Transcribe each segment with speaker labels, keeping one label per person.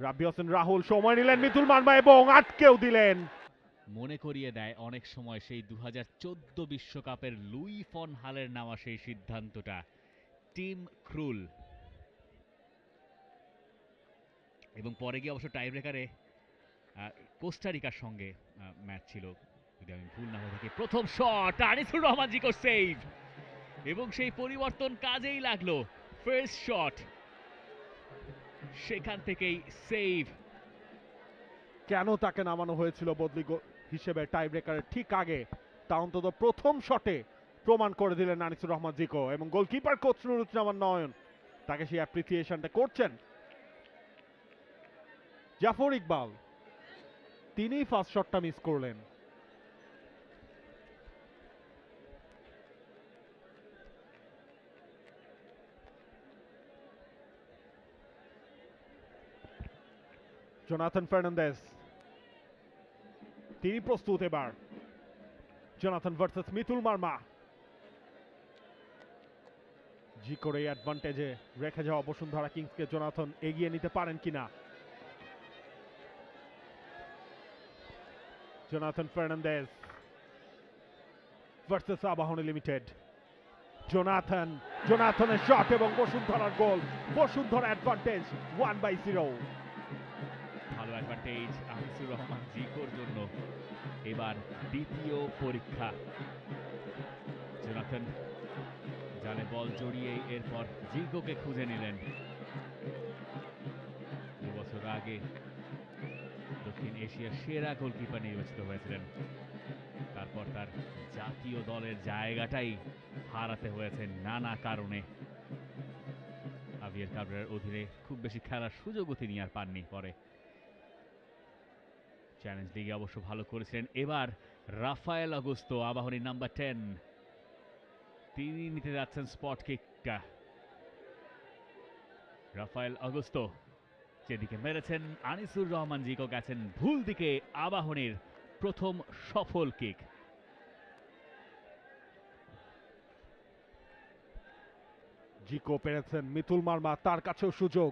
Speaker 1: রাব্বি হোসেন রাহুল সময় নিলেন মিতুল মার্মা এবং আটকেও দিলেন।
Speaker 2: মনে করিয়ে দেয় অনেক সময় সেই 2014 বিশ্বকাপের লুই ফন হালের নেওয়া সেই সিদ্ধান্তটা, টিম ক্রুল। এবং পরে গিয়ে অবশ্য টাই ব্রেকারে কোস্টারিকার সঙ্গে ম্যাচ ছিল, যদি আমি ভুল না হয়ে থাকি। প্রথম শট, আনিসুর রহমান জিকোর সেভ, এবং সেই পরিবর্তন কাজেই লাগলো। ফার্স্ট শট, সেখান থেকেই সেভ।
Speaker 1: কেন তাকে নামানো হয়েছিল বদলি হিসেবে টাই ব্রেকারের ঠিক আগে, তা অন্তত প্রথম শটে প্রমাণ করে দিলেন আনিসুর রহমান জিকো, এবং গোলকিপার কোচ নুরুজ্জামান নয়ন তাকে সেই অ্যাপ্রিসিয়েশনটা করছেন। জাফর ইকবাল তিনি ফার্স্ট শটটা মিস করলেন। জোনাথন ফার্নান্দেজ তিনি প্রস্তুত এবার। Jonathan versus Mitul Marma. জিকোর এই অ্যাডভান্টেজে রেখে যাওয়া বসুন্ধরা কিংসকে জোনাথন এগিয়ে নিতে পারেন কিনা। Jonathan Fernandez versus Abahani Limited. জোনাথনের শট এবং বসুন্ধরার গোল। বসুন্ধরা অ্যাডভান্টেজ 1/0।
Speaker 2: ভালো অ্যাডভান্টেজ আনিসুর রহমান জিকোর জন্য। এবার দ্বিতীয় পরীক্ষা। জোনাথন জালে বল জড়িয়েই এরপর জিকোকে খুঁজে নিলেন। 2 বছর আগে দক্ষিণ এশিয়ার সেরা গোলকিপার নির্বাচিত হয়েছিলেন, তারপর তার জাতীয় দলের জায়গাটাই হারাতে হয়েছে নানা কারণে। আভিয়ার কাবরেরার অধীনে খুব বেশি খেলার সুযোগও তিনি আর পাননি। পরে চ্যালেঞ্জ লিগে অবশ্য ভালো করেছিলেন। এবার রাফায়েল অগুস্তো, আবাহনীর নাম্বার 10, তিনি নিতে যাচ্ছেন স্পট কিকটা। রাফায়েল অগুস্তো যেদিকে মেরেছেন, আনিসুর রহমান জিকো গেছেন ভুল দিকে। আবাহনীর প্রথম সফল কিক।
Speaker 1: জিকো পেরেছেন, মিতুল মার্মা তার কাছেও সুযোগ।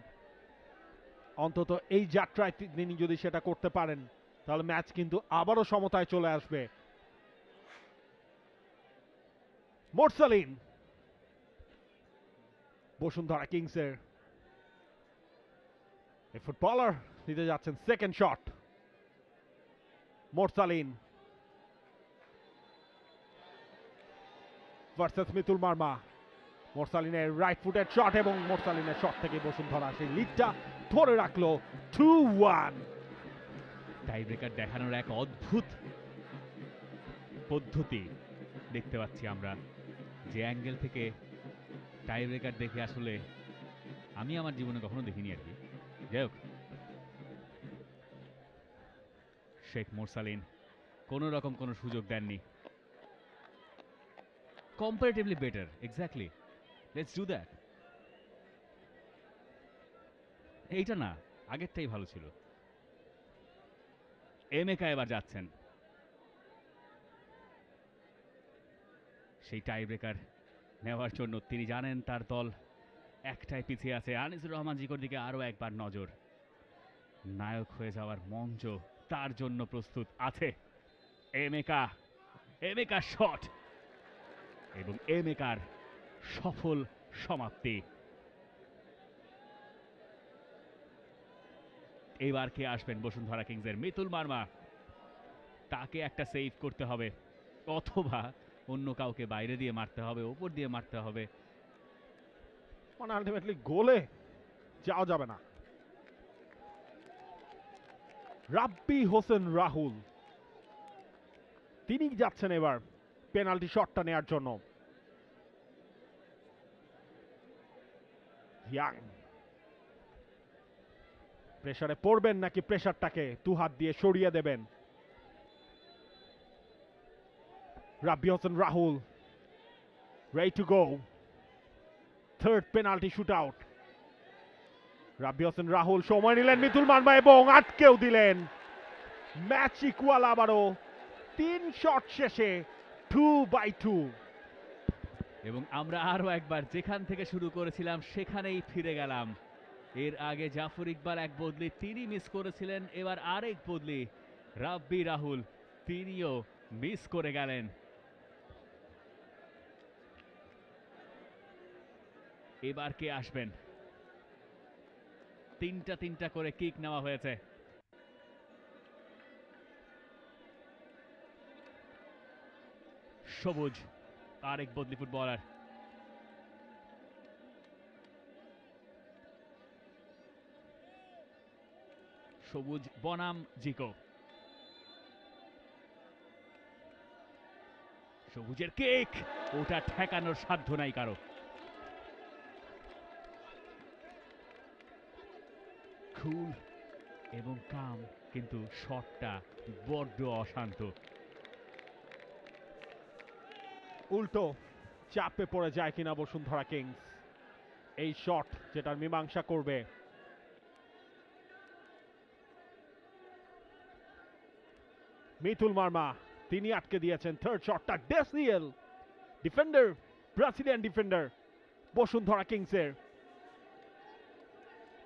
Speaker 1: অন্তত এই যাত্রায় তিনি যদি সেটা করতে পারেন তাহলে ম্যাচ কিন্তু আবারও সমতায় চলে আসবে। মোরসালিন বসুন্ধরা কিংসের এই ফুটবলার নিতে যাচ্ছেন second shot. Morsalin versus Mitul Marma. মোরসালিনের রাইট ফুটের শট এবং মোরসালিনের শট থেকে বসুন্ধরা সেই লিডটা ধরে রাখলো 2-1।
Speaker 2: টাই ব্রেকার দেখানোর এক অদ্ভুত পদ্ধতি দেখতে পাচ্ছি আমরা, যে অ্যাঙ্গেল থেকে টাই ব্রেকার দেখে আসলে আমি আমার জীবনে কখনো দেখিনি আর কি। যাই হোক, শেখ মোরসালিন কোনো রকম কোনো সুযোগ দেননি। Comparatively better, exactly, let's do that. এইটা না, আগেরটাই ভালো ছিল। এমেকা এবার যাচ্ছেন সেই টাই ব্রেকার নেওয়ার জন্য। তিনি জানেন তার দল একটাই পিছিয়ে আছে। আনিসুর রহমান জিকোর দিকে আরো একবার নজর। নায়ক হয়ে যাওয়ার মঞ্চ তার জন্য প্রস্তুত আছে। এমেকা শট এবং এমেকার সফল সমাপ্তি। এবার কে আসবেন বসুন্ধরা কিংসের? মিতুল মার্মা, তাকে একটা সেভ করতে হবে, অথবা অন্য কাউকে বাইরে দিয়ে মারতে হবে, ওপর দিয়ে মারতে হবে।
Speaker 1: মানে আলটিমেটলি গোলে যাওয়া যাবে না। রাব্বি হোসেন রাহুল তিনি যাচ্ছেন এবার পেনাল্টি শটটা নেয়ার জন্য। ইয়াং প্রেসারে পড়বেন নাকি প্রেসারটাকে দু হাত দিয়ে সরিয়ে দেবেন? Rabbi Hossain Rahul ready to go. Third penalty shoot out. Rabbi Hossain Rahul সময় নিলেন মিতুল মার্মা এবং আটকেও দিলেন। ম্যাচ ইকুয়াল আবারও 3 শট শেষে 2/2।
Speaker 2: এবং আমরা আরো একবার যেখান থেকে শুরু করেছিলাম সেখানেই ফিরে গেলাম। এর আগে জাফর ইকবাল এক বদলি তিনি মিস করেছিলেন, এবার আরেক বদলি রাব্বি রাহুল তিনিও মিস করে গেলেন। এবার কে আসবেন? তিনটা করে কিক নেওয়া হয়েছে। সবুজ আরেক বদলি ফুটবলার। সবুজ বনাম জিকো। সবুজের কিক, ওটা ঠেকানোর সাধ্য নাই কারো। কুল এবং কাম, কিন্তু শটটা বড্ড অশান্ত।
Speaker 1: উল্টো চাপে পড়ে যায় কিনা বসুন্ধরা কিংস, এই শট যেটার মীমাংসা করবে। মিতুল মার্মা তিনি আটকে দিয়েছেন থার্ড শটটা। ডেসিয়েল ডিফেন্ডার, ব্রাজিলিয়ান ডিফেন্ডার বসুন্ধরা কিংসের,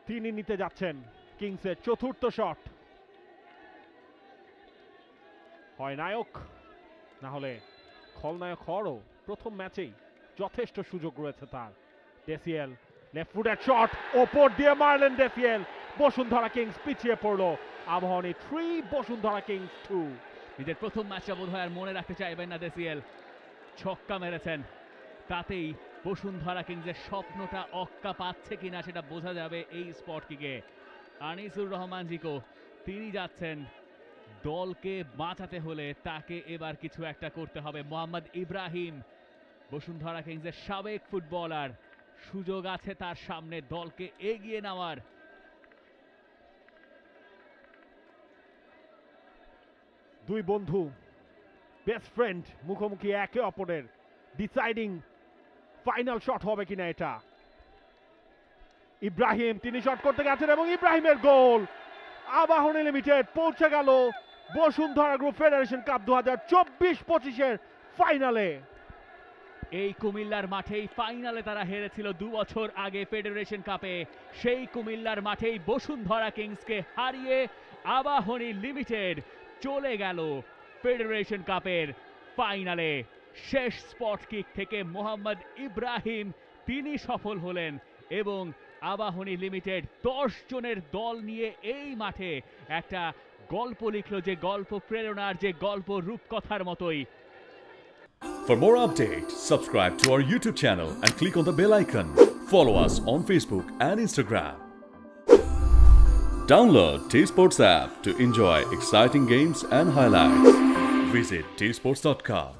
Speaker 1: তিনি নিতে যাচ্ছেন কিংসের চতুর্থ শট। হয় নায়ক, না হলে খলনায়ক হওয়ারও প্রথম ম্যাচেই যথেষ্ট সুযোগ রয়েছে তার। ডেসিয়েল লেফট ফুটেড শট, ওপর দিয়ে মারলেন ডেসিয়েল। বসুন্ধরা কিংস পিছিয়ে পড়লো। আবাহনী 3, বসুন্ধরা কিংস 2।
Speaker 2: নিজের প্রথম ম্যাচটা বোধ হয় আর মনে রাখতে চাইবেন না ডেসিয়েল, ছক্কা মেরেছেন। তাতেই বসুন্ধরা কিংসের স্বপ্নটা অক্কা পাচ্ছে কিনা সেটা বোঝা যাবে এই স্পট কিকে। আনিসুর রহমান জিকো তিনি যাচ্ছেন, দলকে বাঁচাতে হলে তাকে এবার কিছু একটা করতে হবে। মোহাম্মদ ইব্রাহিম বসুন্ধরা কিংসের সাবেক ফুটবলার, সুযোগ আছে তার সামনে দলকে এগিয়ে নেওয়ার।
Speaker 1: দুই বন্ধু, বেস্ট ফ্রেন্ড, মুখোমুখি একে অপরের। ডিসাইডিং ফাইনাল শট হবে কিনা এটা। ইব্রাহিম তিনি শট করতে গেছেন এবং ইব্রাহিমের গোল। আবাহনী লিমিটেড পৌঁছে গেল বসুন্ধরা গ্রুপ ফেডারেশন কাপ 2024-25-এর ফাইনালে।
Speaker 2: এই কুমিল্লার মাঠেই ফাইনালে তারা হেরেছিল 2 বছর আগে ফেডারেশন কাপে। সেই কুমিল্লার মাঠেই বসুন্ধরা কিংসকে হারিয়ে আবাহনী লিমিটেড চলে গেল ফেডারেশন কাপের ফাইনালে। শেষ স্পট কিক থেকে মোহাম্মদ ইব্রাহিম তিনি সফল হলেন এবং আবাহনী লিমিটেড 10 জনের দল নিয়ে এই মাঠে একটা গল্প লিখলো, যে গল্প প্রেরণার, যে গল্প রূপকথার মতোই।
Speaker 3: For more updates, subscribe to our YouTube channel and click on the bell icon. Follow us on Facebook and Instagram. Download T-Sports app to enjoy exciting games and highlights. Visit tsports.com.